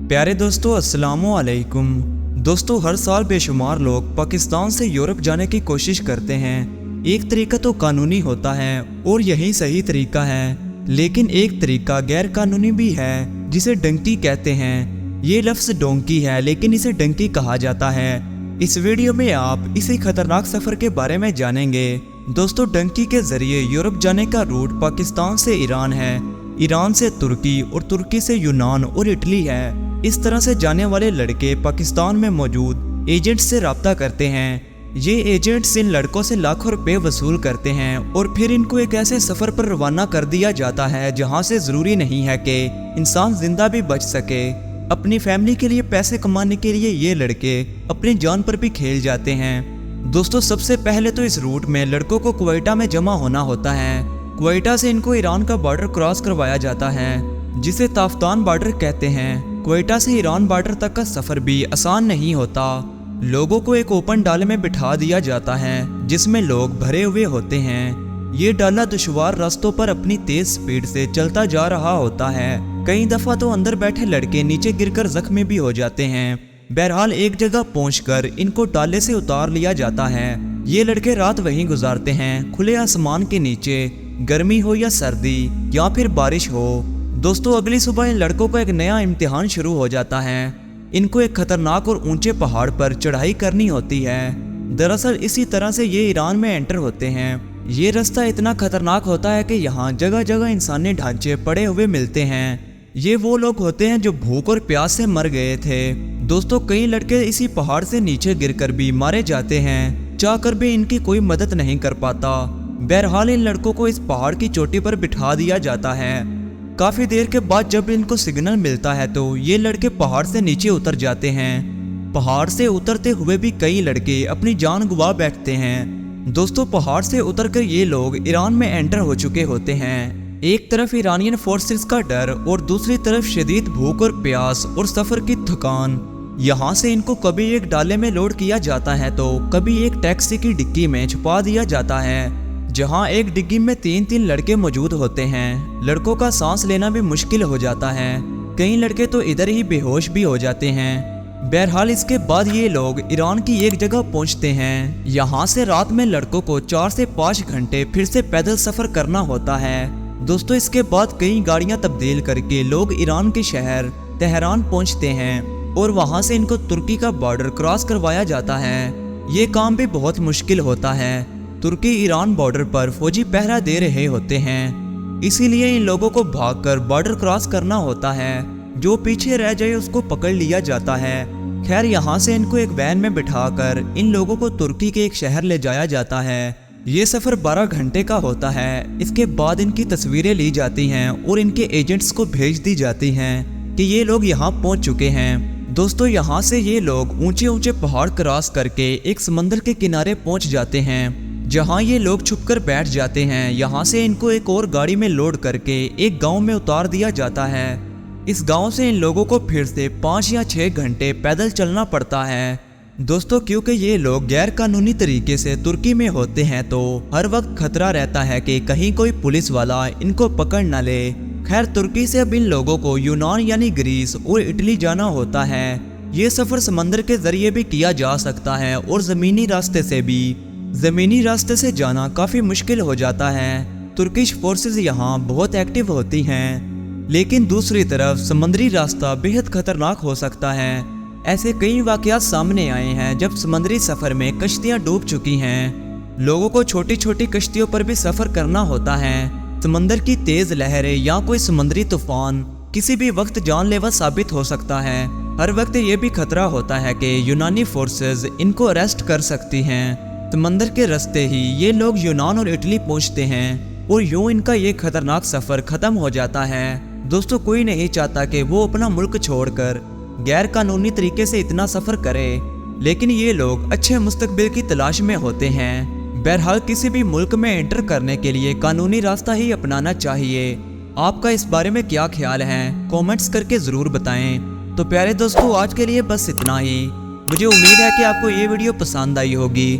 प्यारे दोस्तों, अस्सलामु अलैकुम। दोस्तों, हर साल बेशुमार लोग पाकिस्तान से यूरोप जाने की कोशिश करते हैं। एक तरीका तो कानूनी होता है और यही सही तरीका है, लेकिन एक तरीका गैर कानूनी भी है जिसे डंकी कहते हैं। ये लफ्ज़ डोंकी है, लेकिन इसे डंकी कहा जाता है। इस वीडियो में आप इसी खतरनाक सफ़र के बारे में जानेंगे। दोस्तों, डंकी के जरिए यूरोप जाने का रूट पाकिस्तान से ईरान है, ईरान से तुर्की और तुर्की से यूनान और इटली है। इस तरह से जाने वाले लड़के पाकिस्तान में मौजूद एजेंट से रब्ता करते हैं। ये एजेंट्स इन लड़कों से लाखों रुपए वसूल करते हैं और फिर इनको एक ऐसे सफ़र पर रवाना कर दिया जाता है जहां से ज़रूरी नहीं है कि इंसान जिंदा भी बच सके। अपनी फैमिली के लिए पैसे कमाने के लिए ये लड़के अपनी जान पर भी खेल जाते हैं। दोस्तों, सबसे पहले तो इस रूट में लड़कों को क्वेटा में जमा होना होता है। क्वेटा से इनको ईरान का बॉर्डर क्रॉस करवाया जाता है, जिसे ताफ्तान बॉर्डर कहते हैं। क्वेटा से ईरान बॉर्डर तक का सफ़र भी आसान नहीं होता। लोगों को एक ओपन डाले में बिठा दिया जाता है जिसमें लोग भरे हुए होते हैं। ये डाला दुश्वार रास्तों पर अपनी तेज स्पीड से चलता जा रहा होता है। कई दफ़ा तो अंदर बैठे लड़के नीचे गिरकर जख्मी भी हो जाते हैं। बहरहाल एक जगह पहुंचकर इनको डाले से उतार लिया जाता है। ये लड़के रात वहीं गुजारते हैं, खुले आसमान के नीचे, गर्मी हो या सर्दी या फिर बारिश हो। दोस्तों, अगली सुबह इन लड़कों का एक नया इम्तिहान शुरू हो जाता है। इनको एक खतरनाक और ऊंचे पहाड़ पर चढ़ाई करनी होती है। दरअसल इसी तरह से ये ईरान में एंटर होते हैं। ये रास्ता इतना खतरनाक होता है कि यहाँ जगह जगह इंसानी ढांचे पड़े हुए मिलते हैं। ये वो लोग होते हैं जो भूख और प्यास से मर गए थे। दोस्तों, कई लड़के इसी पहाड़ से नीचे गिरकर भी मारे जाते हैं, चाहकर भी इनकी कोई मदद नहीं कर पाता। बहरहाल इन लड़कों को इस पहाड़ की चोटी पर बिठा दिया जाता है। काफ़ी देर के बाद जब इनको सिग्नल मिलता है तो ये लड़के पहाड़ से नीचे उतर जाते हैं। पहाड़ से उतरते हुए भी कई लड़के अपनी जान गंवा बैठते हैं। दोस्तों, पहाड़ से उतरकर ये लोग ईरान में एंटर हो चुके होते हैं। एक तरफ ईरानियन फोर्सेस का डर और दूसरी तरफ शदीद भूख और प्यास और सफ़र की थकान। यहाँ से इनको कभी एक डाले में लोड किया जाता है तो कभी एक टैक्सी की डिक्की में छुपा दिया जाता है, जहां एक डिग्गी में तीन लड़के मौजूद होते हैं। लड़कों का सांस लेना भी मुश्किल हो जाता है। कई लड़के तो इधर ही बेहोश भी हो जाते हैं। बहरहाल इसके बाद ये लोग ईरान की एक जगह पहुंचते हैं। यहां से रात में लड़कों को 4 से 5 घंटे फिर से पैदल सफ़र करना होता है। दोस्तों, इसके बाद कई गाड़ियां तब्दील करके लोग ईरान के शहर तेहरान पहुँचते हैं और वहाँ से इनको तुर्की का बॉर्डर क्रॉस करवाया जाता है। ये काम भी बहुत मुश्किल होता है। तुर्की ईरान बॉर्डर पर फौजी पहरा दे रहे होते हैं, इसीलिए इन लोगों को भागकर बॉर्डर क्रॉस करना होता है। जो पीछे रह जाए उसको पकड़ लिया जाता है। खैर, यहाँ से इनको एक वैन में बिठाकर इन लोगों को तुर्की के एक शहर ले जाया जाता है। ये सफ़र 12 घंटे का होता है। इसके बाद इनकी तस्वीरें ली जाती हैं और इनके एजेंट्स को भेज दी जाती हैं कि ये लोग यहाँ पहुँच चुके हैं। दोस्तों, यहाँ से ये लोग ऊंचे ऊंचे पहाड़ क्रॉस करके एक समंदर के किनारे पहुँच जाते हैं, जहां ये लोग छुपकर बैठ जाते हैं। यहां से इनको एक और गाड़ी में लोड करके एक गांव में उतार दिया जाता है। इस गांव से इन लोगों को फिर से 5 या 6 घंटे पैदल चलना पड़ता है। दोस्तों, क्योंकि ये लोग गैर कानूनी तरीके से तुर्की में होते हैं तो हर वक्त खतरा रहता है कि कहीं कोई पुलिस वाला इनको पकड़ न ले। खैर, तुर्की से अब इन लोगों को यूनान यानी ग्रीस और इटली जाना होता है। ये सफ़र समंदर के जरिए भी किया जा सकता है और ज़मीनी रास्ते से भी। ज़मीनी रास्ते से जाना काफ़ी मुश्किल हो जाता है। तुर्किश फोर्सेस यहाँ बहुत एक्टिव होती हैं, लेकिन दूसरी तरफ समुद्री रास्ता बेहद खतरनाक हो सकता है। ऐसे कई वाक़यात सामने आए हैं जब समुद्री सफ़र में कश्तियाँ डूब चुकी हैं। लोगों को छोटी छोटी कश्तियों पर भी सफ़र करना होता है। समंदर की तेज़ लहरें या कोई समुद्री तूफान किसी भी वक्त जानलेवा साबित हो सकता है। हर वक्त ये भी खतरा होता है कि यूनानी फोर्सेस इनको अरेस्ट कर सकती हैं। समंदर के रास्ते ही ये लोग यूनान और इटली पहुंचते हैं और यूं इनका ये खतरनाक सफ़र ख़त्म हो जाता है। दोस्तों, कोई नहीं चाहता कि वो अपना मुल्क छोड़कर गैर कानूनी तरीके से इतना सफ़र करे, लेकिन ये लोग अच्छे मुस्तकबिल की तलाश में होते हैं। बहरहाल किसी भी मुल्क में एंटर करने के लिए कानूनी रास्ता ही अपनाना चाहिए। आपका इस बारे में क्या ख्याल है, कमेंट्स करके ज़रूर बताएं। तो प्यारे दोस्तों, आज के लिए बस इतना ही। मुझे उम्मीद है कि आपको ये वीडियो पसंद आई होगी।